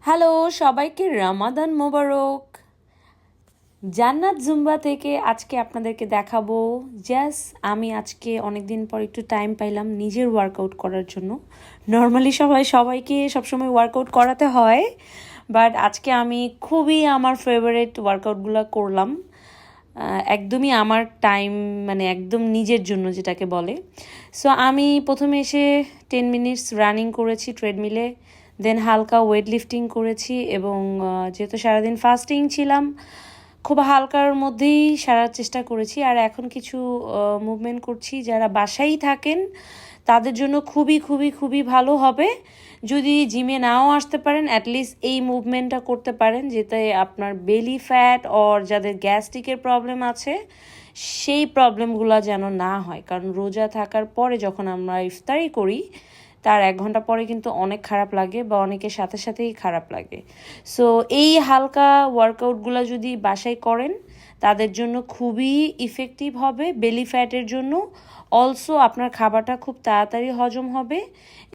Hello, সবাইকে রমাদান মোবারক। জান্নাত Zumba থেকে আজকে আপনাদেরকে দেখাবো। আমি আজকে অনেক দিন পর একটু টাইম পাইলাম নিজের ওয়ার্কআউট করার জন্য। নর্মালি সবাইকে সবসময় ওয়ার্কআউট করাতে হয়, বাট আজকে আমি খুবই আমার ফেভারিট ওয়ার্কআউটগুলো করলাম। একদমই আমার টাইম, মানে একদম নিজের জন্য যেটাকে বলে। সো আমি প্রথমে এসে 10 মিনিটস রানিং করেছি ট্রেডমিলে, দেন হালকা ওয়েট লিফটিং করেছি এবং যেহেতু সারাদিন ফাস্টিং ছিলাম, খুব হালকার মধ্যেই সারার চেষ্টা করেছি। আর এখন কিছু মুভমেন্ট করছি। যারা বাসায় থাকেন তাদের জন্য খুবই খুবই খুবই ভালো হবে। যদি জিমে নাও আসতে পারেন, অ্যাটলিস্ট এই মুভমেন্টটা করতে পারেন, যেতে আপনার বেলি ফ্যাট অর যাদের গ্যাস্ট্রিকের প্রবলেম আছে সেই প্রবলেমগুলো যেন না হয়। কারণ রোজা থাকার পরে যখন আমরা ইফতারি করি তার 1 ঘন্টা পরে কিন্তু অনেক খারাপ লাগে, বা অনেকের সাথে সাথেই খারাপ লাগে। সো এই হালকা ওয়ার্কআউটগুলো যদি বাসায় করেন তাদের জন্য খুবই ইফেক্টিভ হবে। বেলি ফ্যাটের জন্য অলসো আপনার খাবারটা খুব তাড়াতাড়ি হজম হবে।